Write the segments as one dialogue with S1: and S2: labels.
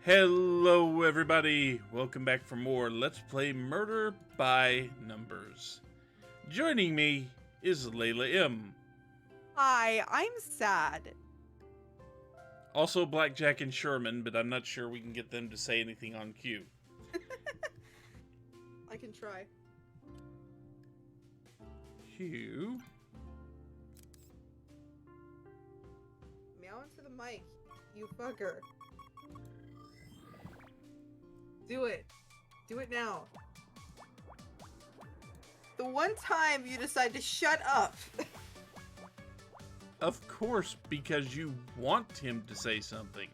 S1: Hello everybody, welcome back for more Let's Play Murder by Numbers. Joining me is Layla M.
S2: Hi, I'm sad.
S1: Also Blackjack and Sherman, but I'm not sure we can get them to say anything on cue.
S2: I can try.
S1: Hugh.
S2: Meow into the mic, you fucker. Do it. Do it now. The one time you decide to shut up.
S1: Of course, because you want him to say something.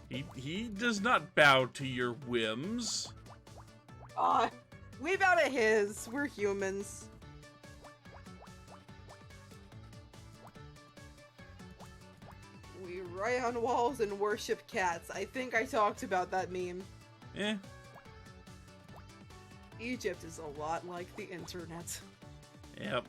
S1: He does not bow to your whims.
S2: We bow to his. We're humans. We write on walls and worship cats. I think I talked about that meme.
S1: Eh.
S2: Egypt is a lot like the internet.
S1: Yep.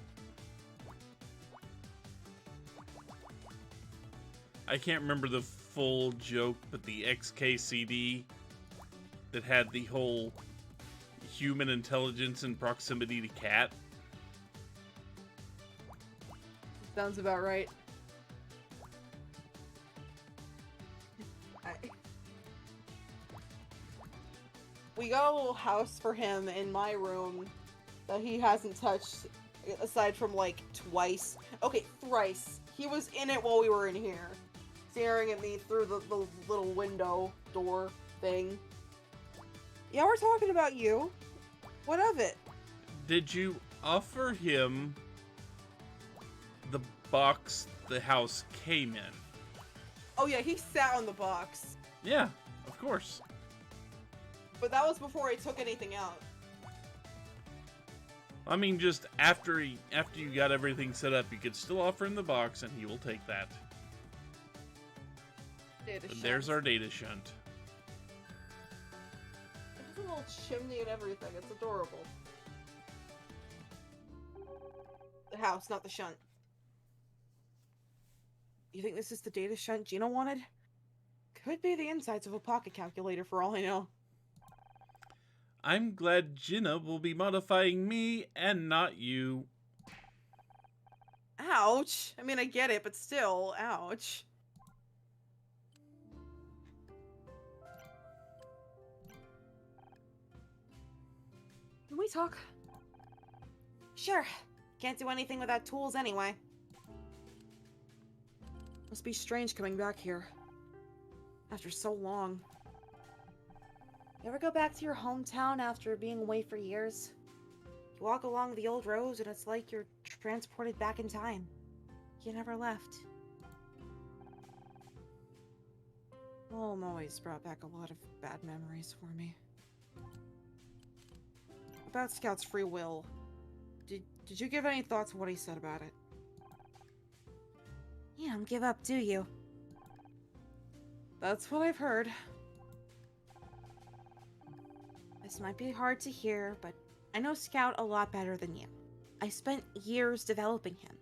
S1: I can't remember the full joke, but the XKCD that had the whole human intelligence and proximity to cat.
S2: Sounds about right. We got a little house for him in my room that he hasn't touched aside from like twice. Okay, thrice. He was in it while we were in here, staring at me through the little window door thing. Yeah, we're talking about you. What of it?
S1: Did you offer him the box the house came in?
S2: Oh yeah, he sat on the box.
S1: Yeah, of course.
S2: But that was before I took anything out.
S1: I mean, just after you got everything set up, you could still offer him the box, and he will take that. There's our data shunt.
S2: It's a little chimney and everything. It's adorable. The house, not the shunt. You think this is the data shunt Jena wanted? Could be the insides of a pocket calculator for all I know.
S1: I'm glad Jena will be modifying me and not you.
S2: Ouch! I mean, I get it, but still, ouch. Can we talk? Sure. Can't do anything without tools anyway. Must be strange coming back here. After so long. You ever go back to your hometown after being away for years? You walk along the old roads and it's like you're transported back in time. You never left. Home always brought back a lot of bad memories for me. About Scout's free will. Did you give any thought to what he said about it? You don't give up, do you? That's what I've heard. This might be hard to hear, but I know Scout a lot better than you. I spent years developing him.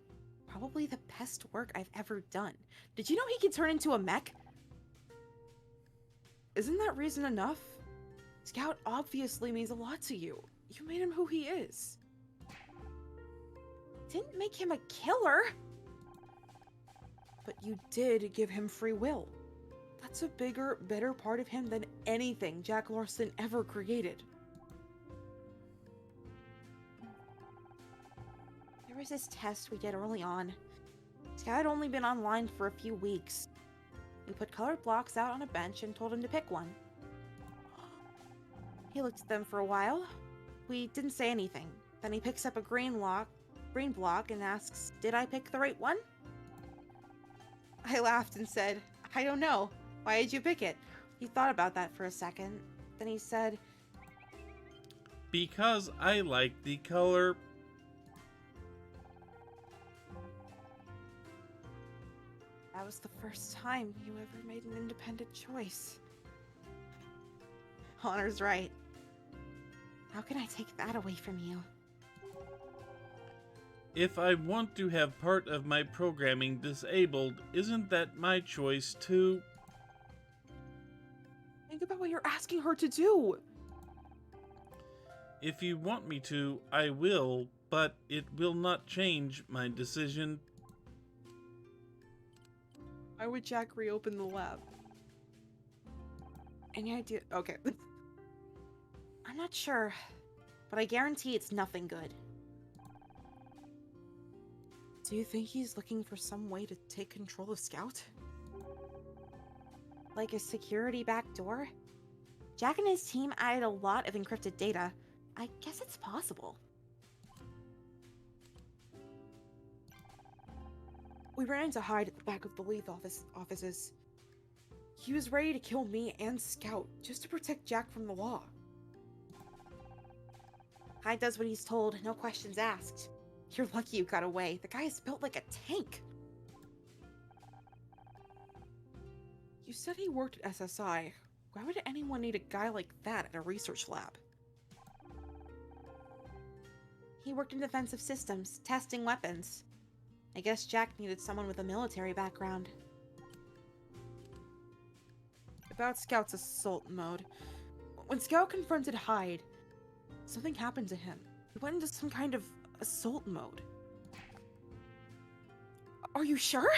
S2: Probably the best work I've ever done. Did you know he can turn into a mech? Isn't that reason enough? Scout obviously means a lot to you. You made him who he is. Didn't make him a killer. But you did give him free will. That's a bigger, better part of him than anything Jack Larson ever created. There was this test we did early on. Scout had only been online for a few weeks. We put colored blocks out on a bench and told him to pick one. He looked at them for a while. We didn't say anything. Then he picks up a green block and asks, "Did I pick the right one?" I laughed and said, "I don't know. Why did you pick it?" He thought about that for a second. Then he said,
S1: "Because I like the color."
S2: That was the first time you ever made an independent choice. Honor's right. How can I take that away from you?
S1: If I want to have part of my programming disabled, isn't that my choice too?
S2: Think about what you're asking her to do.
S1: If you want me to, I will, but it will not change my decision.
S2: Why would Jack reopen the lab? Any idea? Okay.
S3: I'm not sure, but I guarantee it's nothing good.
S2: Do you think he's looking for some way to take control of Scout?
S3: Like a security backdoor? Jack and his team added a lot of encrypted data. I guess it's possible.
S2: We ran into Hyde at the back of the Leaf offices. He was ready to kill me and Scout just to protect Jack from the law.
S3: Hyde does what he's told, no questions asked. You're lucky you got away. The guy is built like a tank.
S2: You said he worked at SSI. Why would anyone need a guy like that at a research lab?
S3: He worked in defensive systems, testing weapons. I guess Jack needed someone with a military background.
S2: About Scout's assault mode. When Scout confronted Hyde, something happened to him. He went into some kind of assault mode. Are you sure?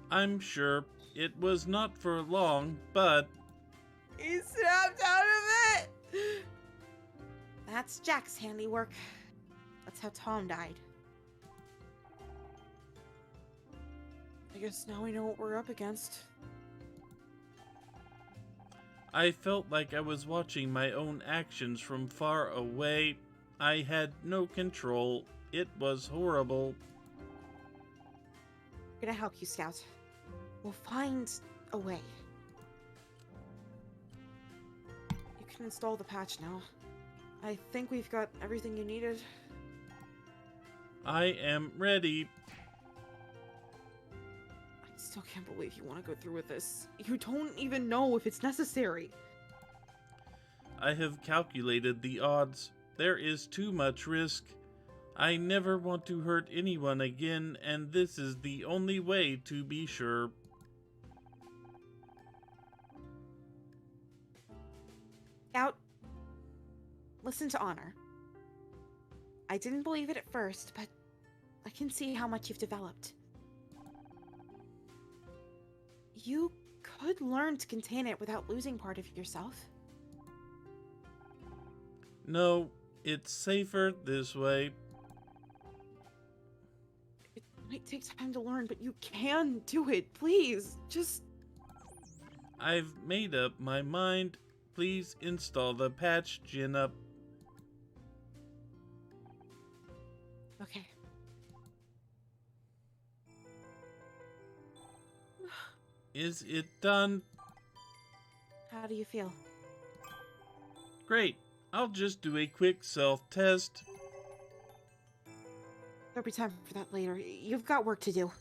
S1: I'm sure it was not for long, but
S2: He snapped out of it!
S3: That's Jack's handiwork. That's how Tom died.
S2: I guess now we know what we're up against.
S1: I felt like I was watching my own actions from far away. I had no control. It was horrible.
S3: We're gonna help you, Scout. We'll find a way.
S2: You can install the patch now. I think we've got everything you needed.
S1: I am ready.
S2: I still can't believe you want to go through with this. You don't even know if it's necessary.
S1: I have calculated the odds. There is too much risk. I never want to hurt anyone again, and this is the only way to be sure.
S3: Scout, listen to Honor. I didn't believe it at first, but I can see how much you've developed. You could learn to contain it without losing part of yourself.
S1: No, it's safer this way.
S2: It might take time to learn, but you can do it. Please, just...
S1: I've made up my mind. Please install the patch, Jena.
S2: Okay.
S1: Is it done?
S3: How do you feel?
S1: Great. I'll just do a quick self-test.
S3: There'll be time for that later. You've got work to do.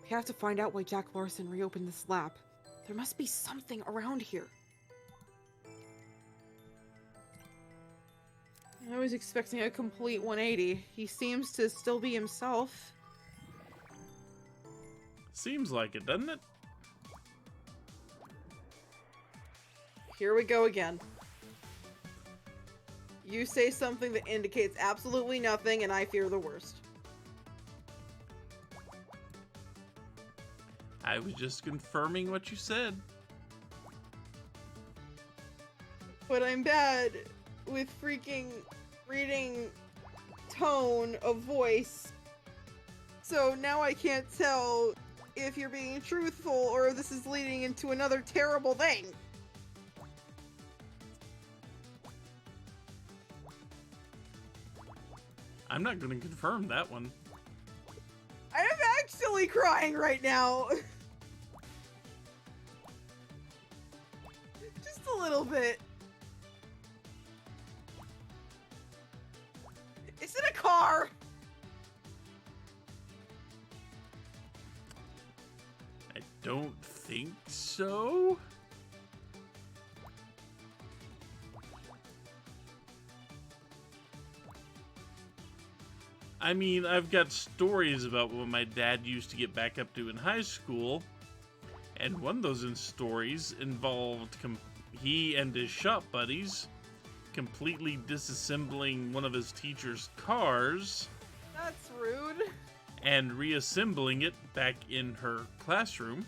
S2: We have to find out why Jack Larson reopened this lab. There must be something around here. I was expecting a complete 180. He seems to still be himself.
S1: Seems like it, doesn't it?
S2: Here we go again. You say something that indicates absolutely nothing, and I fear the worst.
S1: I was just confirming what you said.
S2: But I'm bad with freaking reading tone of voice. So now I can't tell if you're being truthful or if this is leading into another terrible thing.
S1: I'm not going to confirm that one.
S2: I am actually crying right now. Just a little bit. Is it a car?
S1: I don't think so. I mean, I've got stories about what my dad used to get back up to in high school. And one of those stories involved he and his shop buddies completely disassembling one of his teacher's cars
S2: That's rude.
S1: and reassembling it back in her classroom.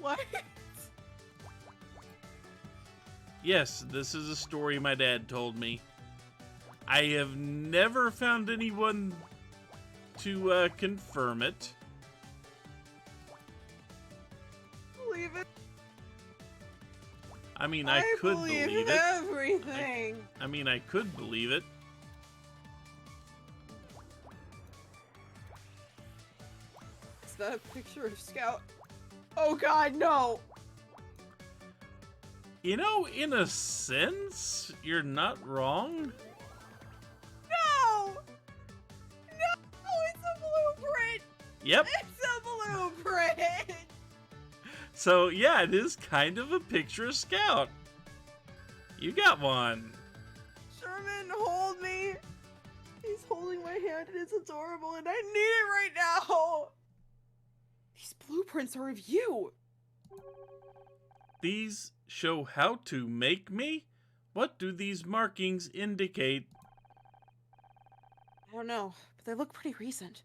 S2: What?
S1: Yes, this is a story my dad told me. I have never found anyone to confirm it.
S2: Believe it.
S1: I mean, I could believe it.
S2: Everything.
S1: I mean, I could believe it.
S2: Is that a picture of Scout? Oh God, no!
S1: You know, in a sense, you're not wrong.
S2: No! No! It's a blueprint!
S1: Yep.
S2: It's a blueprint!
S1: So, yeah, it is kind of a picture of Scout. You got one.
S2: Sherman, hold me! He's holding my hand and it's adorable and I need it right now! These blueprints are of you!
S1: These show how to make me? What do these markings indicate?
S3: I don't know, but they look pretty recent.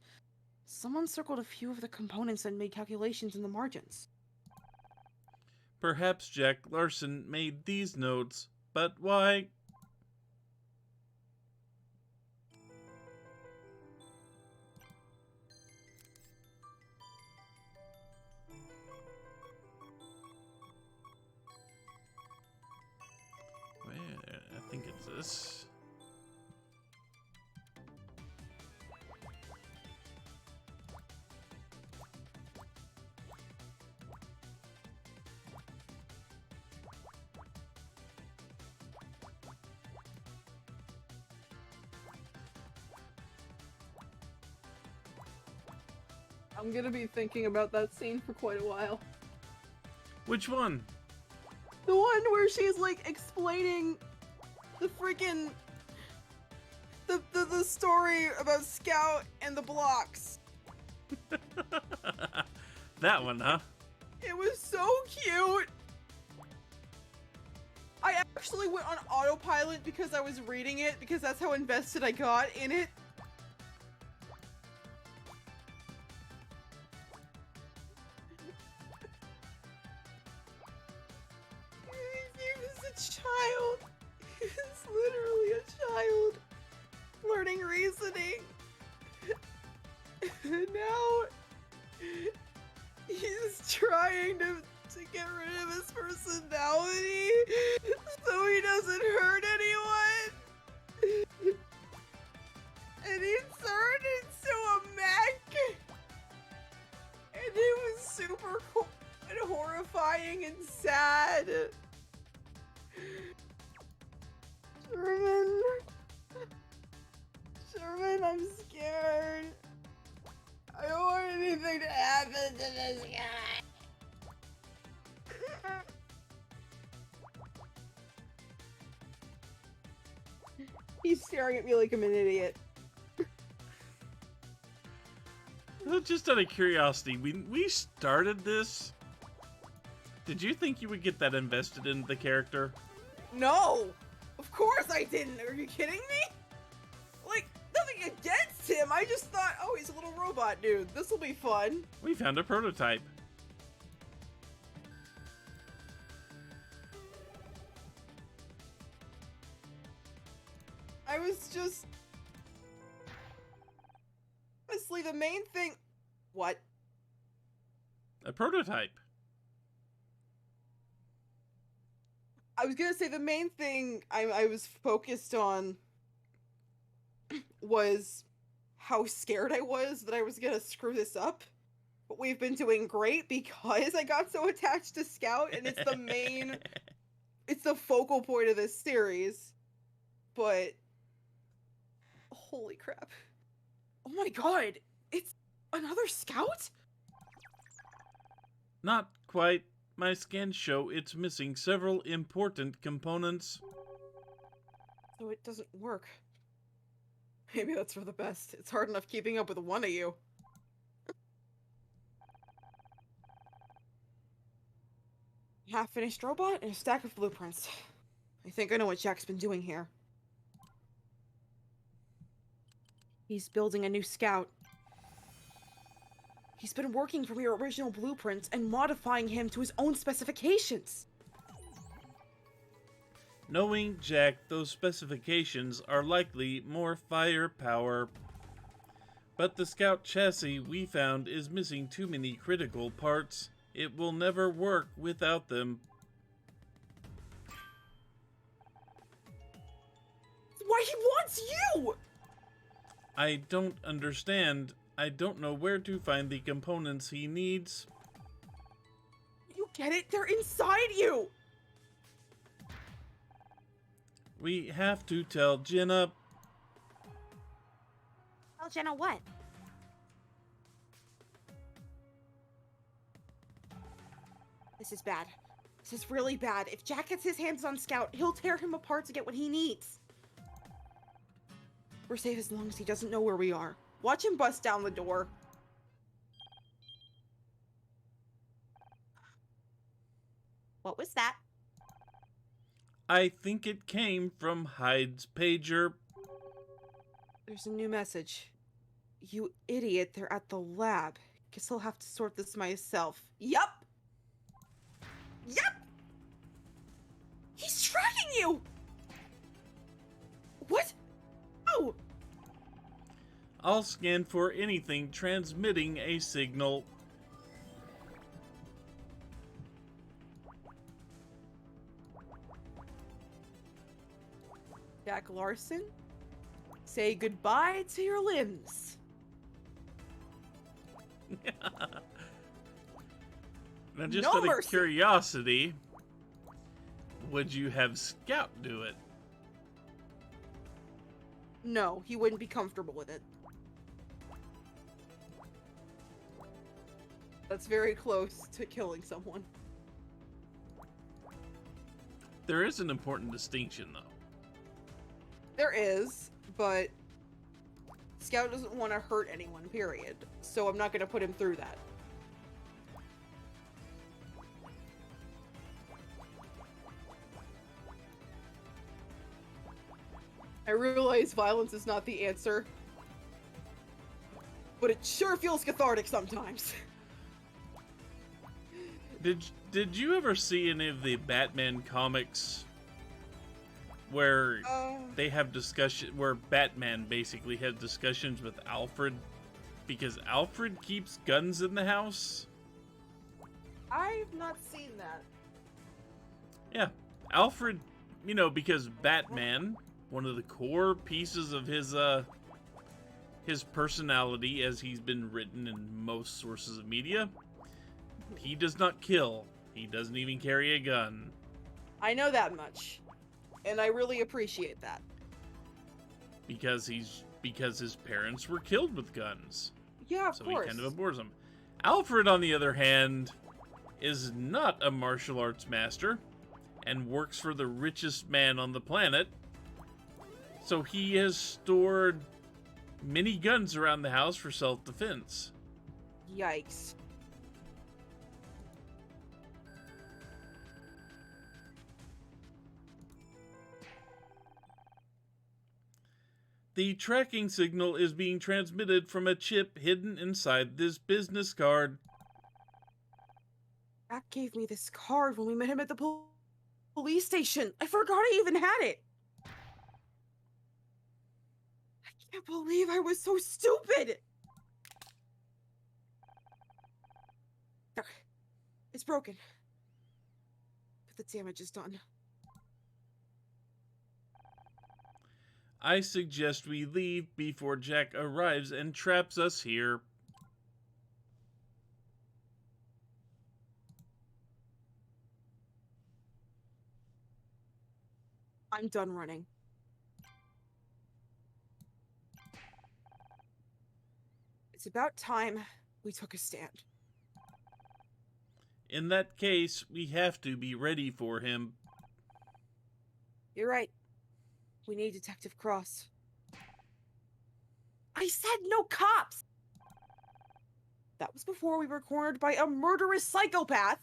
S3: Someone circled a few of the components and made calculations in the margins.
S1: Perhaps Jack Larson made these notes, but why? I think it's this.
S2: I'm gonna be thinking about that scene for quite a while.
S1: Which one?
S2: The one where she's like explaining the freaking the story about Scout and the blocks.
S1: That one, huh?
S2: It was so cute. I actually went on autopilot because I was reading it because that's how invested I got in it. He was a child. He was literally a child learning reasoning. And now he's trying to get rid of his personality so he doesn't hurt anyone. And he turned into a mech. And it was super cool and horrifying and sad. Sherman. Sherman, I'm scared. I don't want anything to happen to this guy. He's staring at me like I'm an idiot.
S1: Just out of curiosity, we started this. Did you think you would get that invested in the character?
S2: No! Of course I didn't! Are you kidding me? Like, nothing against him, I just thought, oh, he's a little robot dude. This'll be fun.
S1: We found a prototype.
S2: I was just... Honestly, the main thing... What?
S1: A prototype.
S2: I was gonna say the main thing I was focused on was how scared I was that I was gonna screw this up. But we've been doing great because I got so attached to Scout and it's the main... it's the focal point of this series. But... Holy crap. Oh my god! It's another Scout?
S1: Not quite. My scans show it's missing several important components.
S2: So it doesn't work. Maybe that's for the best. It's hard enough keeping up with one of you. half-finished robot and a stack of blueprints. I think I know what Jack's been doing here. He's building a new scout. He's been working from your original blueprints and modifying him to his own specifications.
S1: Knowing Jack, those specifications are likely more firepower. But the scout chassis we found is missing too many critical parts. It will never work without them.
S2: Why he wants you?
S1: I don't understand. I don't know where to find the components he needs.
S2: You get it? They're inside you.
S1: We have to tell Jena.
S3: Tell Jenna what?
S2: This is bad. This is really bad. If Jack gets his hands on Scout, he'll tear him apart to get what he needs. We're safe as long as he doesn't know where we are. Watch him bust down the door.
S3: What was that?
S1: I think it came from Hyde's pager.
S2: There's a new message. You idiot, they're at the lab. Guess I'll have to sort this myself. Yup! Yup! He's tracking you! What? Oh!
S1: I'll scan for anything transmitting a signal.
S2: Jack Larson? Say goodbye to your limbs.
S1: Now, just
S2: No
S1: out of
S2: mercy.
S1: curiosity, would you have Scout do it?
S2: No, he wouldn't be comfortable with it. That's very close to killing someone.
S1: There is an important distinction, though.
S2: There is, but Scout doesn't want to hurt anyone, period. So I'm not going to put him through that. I realize violence is not the answer, but it sure feels cathartic sometimes.
S1: Did you ever see any of the Batman comics where they have discussion, where Batman basically has discussions with Alfred because Alfred keeps guns in the house?
S2: I've not seen that.
S1: Yeah, Alfred, you know, because Batman, one of the core pieces of his personality as he's been written in most sources of media, he does not kill. He doesn't even carry a gun.
S2: I know that much, and I really appreciate that.
S1: Because his parents were killed with guns.
S2: Yeah, of
S1: So
S2: course.
S1: he kind of abhors them. Alfred, on the other hand, is not a martial arts master and works for the richest man on the planet. So he has stored many guns around the house for self-defense.
S2: Yikes.
S1: The tracking signal is being transmitted from a chip hidden inside this business card.
S2: Jack gave me this card when we met him at the police station. I forgot I even had it. I can't believe I was so stupid. There. It's broken. But the damage is done.
S1: I suggest we leave before Jack arrives and traps us here.
S2: I'm done running. It's about time we took a stand.
S1: In that case, we have to be ready for him.
S2: You're right. We need Detective Cross. I said no cops! That was before we were cornered by a murderous psychopath.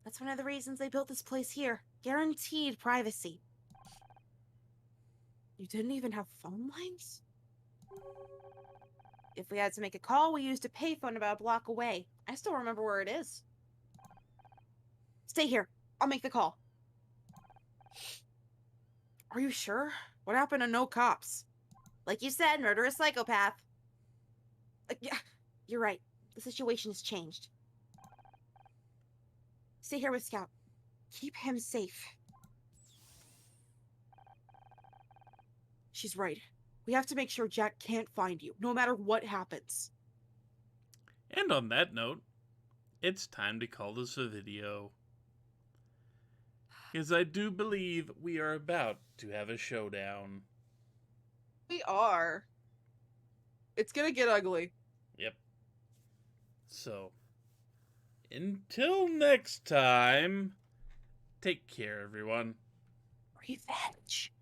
S3: That's one of the reasons they built this place here. Guaranteed privacy. You didn't even have phone lines? If we had to make a call, we used a payphone about a block away. I still remember where it is. Stay here. I'll make the call. Are you sure? What happened to no cops? Like you said, murderous psychopath. Yeah, you're right. The situation has changed. Stay here with Scout. Keep him safe. She's right. We have to make sure Jack can't find you, no matter what happens.
S1: And on that note, it's time to call this a video. Because I do believe we are about to have a showdown.
S2: We are. It's gonna get ugly.
S1: Yep. So, until next time, take care, everyone.
S3: Revenge.